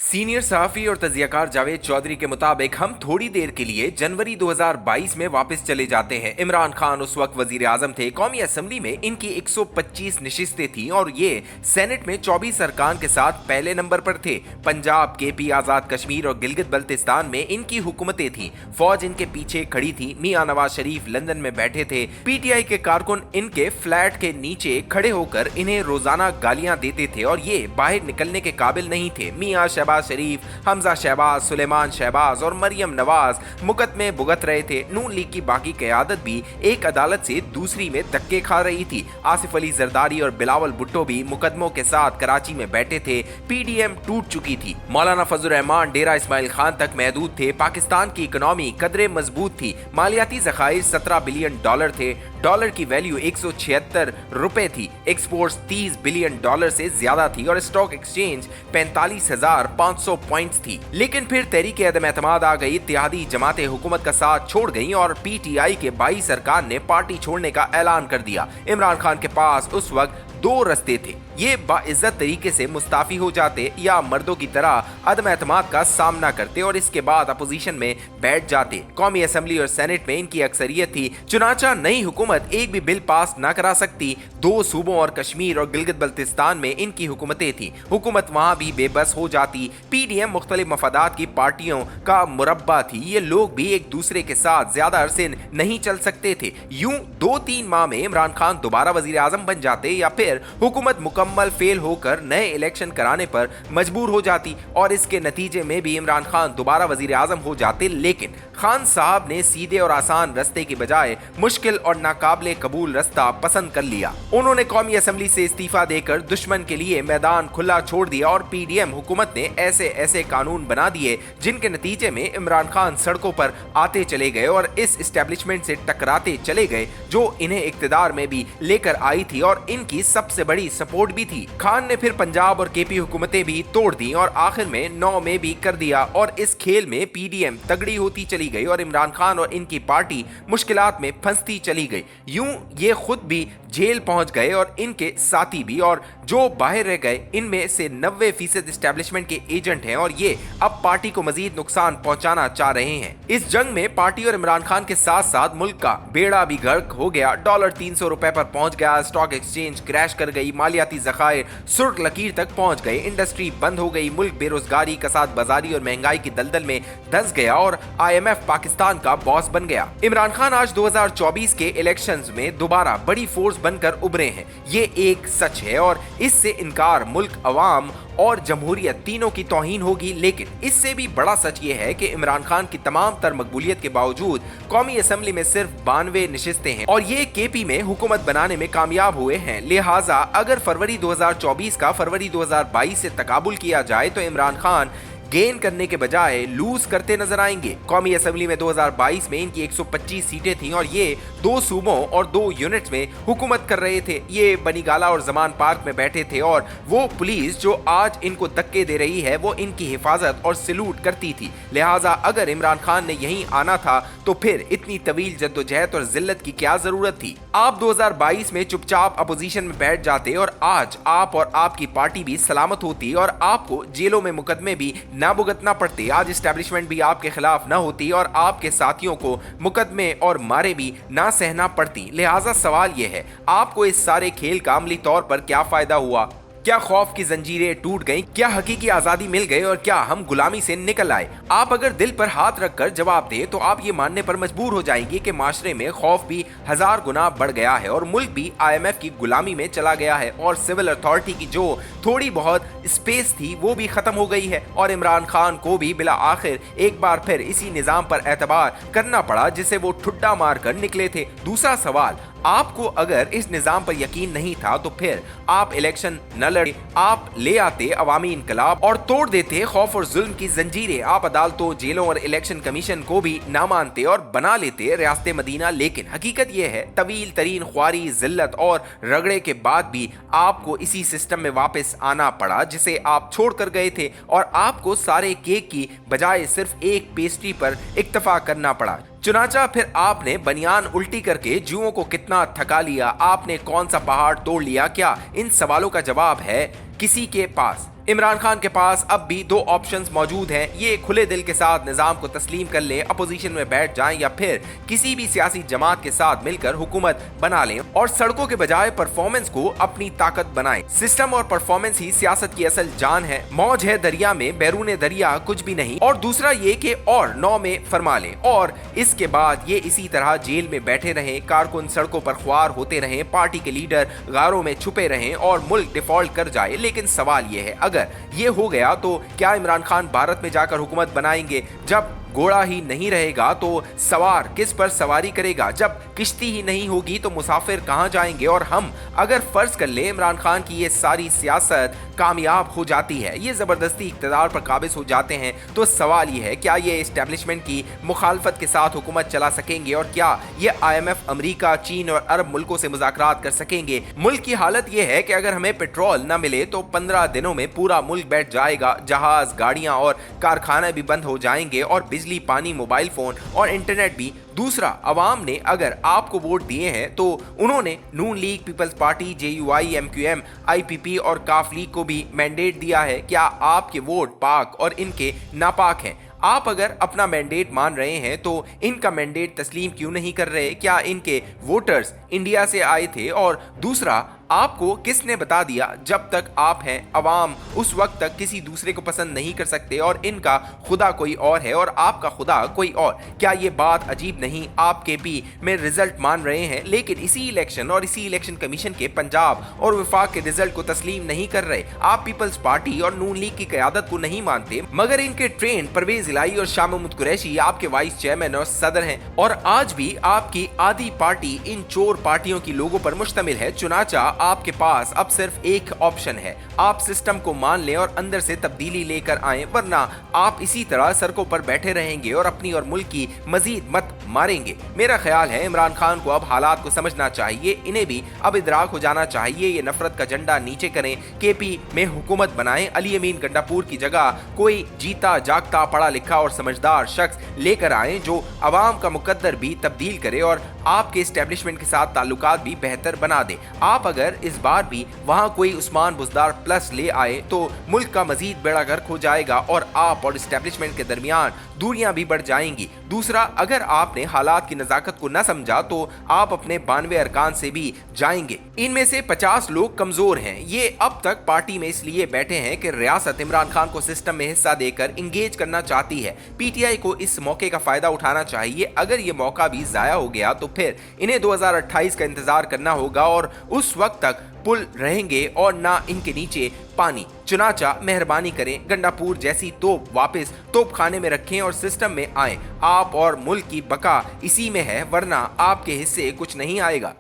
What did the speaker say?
Senior सहाफी और तजियाकार जावेद चौधरी के मुताबिक हम थोड़ी देर के लिए जनवरी 2022 में वापस चले जाते हैं। इमरान खान उस वक्त वजीर आजम थे। कौमी असम्बली में इनकी 125 नशिस्तें थी और ये सेनेट में 24 अरकान के साथ पहले नंबर पर थे। पंजाब, केपी, आजाद कश्मीर और गिलगित बल्तिस्तान में इनकी हुकूमतें थी। फौज इनके पीछे खड़ी थी। मियां नवाज शरीफ लंदन में बैठे थे। पीटीआई के कारकुन इनके फ्लैट के नीचे खड़े होकर इन्हें रोजाना गालियां देते थे और ये बाहर निकलने के काबिल नहीं थे। मियां शहबाज शरीफ, हमजा शहबाज, सुलेमान शहबाज और मरियम नवाज मुकदमे भुगत रहे थे। नून लीग की बाकी क़यादत भी एक अदालत से दूसरी में धक्के खा रही थी। आसिफ अली जरदारी और बिलावल भुट्टो भी मुकदमों के साथ कराची में बैठे थे। पीडीएम टूट चुकी थी। मौलाना फजल रहमान डेरा इस्माइल खान तक महदूद थे। पाकिस्तान की इकोनॉमी कदरे मजबूत थी। मालियाती ज़खायर $17 बिलियन थे। डॉलर की वैल्यू 176 रुपए थी। एक्सपोर्ट्स $30 बिलियन से ज्यादा थी और स्टॉक एक्सचेंज 45,500 पॉइंट्स थी। लेकिन फिर तहरीक अदम एतमाद आ गई। इत्तेहादी जमातें हुकूमत का साथ छोड़ गईं और पीटीआई के 22 अरकान ने पार्टी छोड़ने का ऐलान कर दिया। इमरान खान के पास उस वक्त दो रास्ते थे। ये बाइज्जत तरीके से मुस्ताफी हो जाते या मर्दों की तरह अदम एतमाद का सामना करते और इसके बाद अपोजिशन में बैठ जाते। कौमी असम्बली और सेनेट में इनकी अक्सरियत थी। चुनाचा नई हुकूमत एक भी बिल पास न करा सकती। दो सूबों और कश्मीर और गिलगित बल्तिस्तान में इनकी हुकूमतें थी। हुकूमत वहां भी बेबस हो जाती। पीडीएम मुख्तलिफ मफादात की पार्टियों का मुरब्बा थी। ये लोग भी एक दूसरे के साथ ज्यादा अरसे नहीं चल सकते थे। यूं 2-3 माह में इमरान खान दोबारा वजीर आजम बन जाते या फिर हुकूमत मुकम्मल फेल होकर नए इलेक्शन कराने पर मजबूर हो जाती और इसके नतीजे में भी इमरान खान दोबारा वजीर आजम हो जाते। लेकिन खान साहब ने सीधे और आसान रास्ते की बजाय मुश्किल और नाकाबिले कबूल रास्ता पसंद कर लिया। उन्होंने कौमी असम्बली से इस्तीफा देकर दुश्मन के लिए मैदान खुला छोड़ दिया और पीडीएम हुकूमत ने ऐसे ऐसे कानून बना दिए जिनके नतीजे में इमरान खान सड़कों पर आते चले गए और इस एस्टेब्लिशमेंट से टकराते चले गए जो इन्हें इक्तदार में भी लेकर आई थी और इनकी सबसे बड़ी सपोर्ट भी थी। खान ने फिर पंजाब और केपी हुकूमतें भी तोड़ दी और आखिर में 9 में भी कर दिया और इस खेल में पीडीएम तगड़ी होती चली गई और इमरान खान और इनकी पार्टी मुश्किलात में फंसती चली गई। यूं ये खुद भी जेल पहुंच गए और इनके साथी भी, और जो बाहर रह गए इनमें से 90% एस्टेब्लिशमेंट के एजेंट हैं और ये अब पार्टी को मजीद नुकसान पहुंचाना चाह रहे हैं। इस जंग में पार्टी और इमरान खान के साथ साथ मुल्क का बेड़ा भी गर्क हो गया। डॉलर 300 रुपए पर पहुंच गया। स्टॉक एक्सचेंज क्रैश कर गई। मालियाती ज़खायर सुर्ख लकीर तक पहुंच गए। इंडस्ट्री बंद हो गई। मुल्क बेरोजगारी, कसाद बाजारी और महंगाई की दलदल में धंस गया और IMF पाकिस्तान का बॉस बन गया। इमरान खान आज 2024 के इलेक्शंस में दोबारा बड़ी फोर्स बनकर उभरे हैं। ये एक सच है और इससे इनकार मुल्क, अवाम और जमहूरियत तीनों की तौहीन होगी। लेकिन इससे भी बड़ा सच ये है कि इमरान खान की तमाम तर मकबूलियत के बावजूद कौमी असम्बली में सिर्फ 92 नशिस्तें हैं और ये केपी में हुकूमत बनाने में कामयाब हुए हैं। लिहाजा अगर फरवरी 2024 का फरवरी 2022 से तकाबुल किया जाए तो इमरान खान गेन करने के बजाय लूज करते नजर आएंगे। कौमी असम्बली में 2022 में इनकी 125 सीटें थीं और ये 2 सूबों और 2 यूनिट्स में हुकूमत कर रहे थे। ये बनीगाला और जमान पार्क में बैठे थे और वो पुलिस जो आज इनको धक्के दे रही है वो इनकी हिफाजत और सलूट करती थी। लिहाजा अगर इमरान खान ने यहीं आना था तो फिर इतनी तवील जद्दोजहद और जिल्लत की क्या जरूरत थी। आप 2022 में चुपचाप अपोजिशन में बैठ जाते और आज आप और आपकी पार्टी भी सलामत होती और आपको जेलों में मुकदमे भी ना भुगतना पड़ते। आज एस्टेब्लिशमेंट भी आपके खिलाफ ना होती और आपके साथियों को मुकदमे और मारे भी ना सहना पड़ती। लिहाजा सवाल यह है, आपको इस सारे खेल का अमली तौर पर क्या फायदा हुआ? क्या खौफ की जंजीरें टूट गईं? क्या हकीकी आजादी मिल गई और क्या हम गुलामी से निकल आए? आप अगर दिल पर हाथ रखकर जवाब दें तो आप ये मानने पर मजबूर हो जाएंगे कि माशरे में खौफ भी 1000 गुना बढ़ गया है और मुल्क भी IMF की गुलामी में चला गया है और सिविल अथॉरिटी की जो थोड़ी बहुत स्पेस थी वो भी खत्म हो गई है और इमरान खान को भी बिला आखिर एक बार फिर इसी निजाम पर एतबार करना पड़ा जिसे वो ठुड्डा मार कर निकले थे। दूसरा सवाल, आपको अगर इस निजाम पर यकीन नहीं था तो फिर आप इलेक्शन न लड़े, आप ले आते अवामी इनकलाब और तोड़ देते खौफ और जुल्म की जंजीरें। आप अदालतों, जेलों और इलेक्शन कमीशन को भी ना मानते और बना लेते रियासत मदीना। लेकिन हकीकत यह है, तवील तरीन ख्वारी, जिल्लत और रगड़े के बाद भी आपको इसी सिस्टम में वापस आना पड़ा जिसे आप छोड़ कर गए थे और आपको सारे केक की बजाय सिर्फ एक पेस्ट्री पर इक्तफा करना पड़ा। चुनाचा फिर आपने बनियान उल्टी करके जुओं को कितना थका लिया, आपने कौन सा पहाड़ तोड़ लिया? क्या इन सवालों का जवाब है किसी के पास? इमरान खान के पास अब भी दो ऑप्शंस मौजूद हैं, ये खुले दिल के साथ निजाम को तस्लीम कर लें, अपोजिशन में बैठ जाएं या फिर किसी भी सियासी जमात के साथ मिलकर हुकूमत बना लें और सड़कों के बजाय परफॉर्मेंस को अपनी ताकत बनाएं। सिस्टम और परफॉर्मेंस ही सियासत की असल जान है। मौज है दरिया में, बैरून दरिया कुछ भी नहीं। और दूसरा ये कि और 9 में फरमा लें और इसके बाद ये इसी तरह जेल में बैठे रहें, कारकुन सड़कों पर ख्वार होते रहें, पार्टी के लीडर गारों में छुपे रहें और मुल्क डिफॉल्ट कर जाए। लेकिन सवाल ये है, अगर ये हो गया तो क्या इमरान खान भारत में जाकर हुकूमत बनाएंगे? जब घोड़ा ही नहीं रहेगा तो सवार किस पर सवारी करेगा? जब किश्ती ही नहीं होगी तो मुसाफिर कहां जाएंगे? और हम अगर फर्ज कर ले इमरान खान की ये सारी सियासत कामयाब हो जाती है, ये जबरदस्ती इक्तदार पर काबिज हो जाते हैं, तो सवाल ये है, क्या ये एस्टेब्लिशमेंट की मुखालफत के साथ हुकूमत चला सकेंगे? और क्या ये IMF, अमेरिका, चीन और अरब मुल्कों से मुज़ाकरात कर सकेंगे? मुल्क की हालत ये है कि अगर हमें पेट्रोल न मिले तो 15 दिनों में पूरा मुल्क बैठ जाएगा, जहाज, गाड़ियां और कारखाने भी बंद हो जाएंगे और बिजली, पानी, मोबाइल फोन और इंटरनेट भी। दूसरा, अवाम ने अगर आपको वोट दिए हैं तो उन्होंने Noon League, Peoples Party, JUI, MQM, IPP और काफ लीग को भी मैंडेट दिया है। क्या आपके वोट पाक और इनके नापाक हैं? आप अगर अपना मैंडेट मान रहे हैं तो इनका मैंडेट तस्लीम क्यों नहीं कर रहे? क्या इनके वोटर्स इंडिया से आए थे? और दूसरा, आपको किसने बता दिया जब तक आप हैं अवाम उस वक्त तक किसी दूसरे को पसंद नहीं कर सकते और इनका खुदा कोई और है और आपका खुदा कोई और? क्या ये बात अजीब नहीं? आप KP में रिजल्ट मान रहे हैं लेकिन इसी इलेक्शन और इसी इलेक्शन कमीशन के पंजाब और वफाक के रिजल्ट को तस्लीम नहीं कर रहे। आप पीपल्स पार्टी और नून लीग की क़यादत को नहीं मानते, मगर इनके ट्रेंड परवेज इलाही और शाह महमूद कुरैशी आपके वाइस चेयरमैन और सदर हैं। और आज भी आपकी आधी पार्टी इन चोर पार्टियों की लोगों पर मुश्तमिल है। चुनाचा आपके पास अब सिर्फ एक ऑप्शन है, आप सिस्टम को मान लें और अंदर से तब्दीली लेकर आएं, वरना आप इसी तरह सड़कों पर बैठे रहेंगे और अपनी और मुल्क की मजीद मत मारेंगे। मेरा ख्याल है इमरान खान को अब हालात को समझना चाहिए, इन्हें भी अब इदराक हो जाना चाहिए। ये नफरत का झंडा नीचे करें, KP में हुकूमत बनाएं, अली अमीन गंडापुर की जगह कोई जीता जागता पढ़ा लिखा और समझदार शख्स लेकर आएं जो अवाम का मुकद्दर भी तब्दील करे और आपके एस्टेब्लिशमेंट के साथ ताल्लुकात भी बेहतर बना दे। आप अगर इस बार भी वहां कोई उस्मान बुज़दार प्लस ले आए तो मुल्क का मजीद बेड़ा गर्क हो जाएगा और आप और एस्टेब्लिशमेंट के दरमियान दूरियां भी बढ़ जाएंगी। दूसरा, अगर आपने हालात की नजाकत को न समझा तो आप अपने 92 अरकान से भी जाएंगे। इनमें से 50 लोग कमजोर हैं। ये अब तक पार्टी में इसलिए बैठे हैं कि रियासत इमरान खान को सिस्टम में हिस्सा देकर इंगेज करना चाहती है। PTI को इस मौके का फायदा उठाना चाहिए। अगर ये मौका भी जाया हो गया तो फिर इन्हें 2028 का इंतजार करना होगा और उस वक्त तक पुल रहेंगे और ना इनके नीचे पानी। चुनाचा मेहरबानी करें, गंडापुर जैसी तोप वापस तोप खाने में रखें और सिस्टम में आए। आप और मुल्क की बका इसी में है, वरना आपके हिस्से कुछ नहीं आएगा।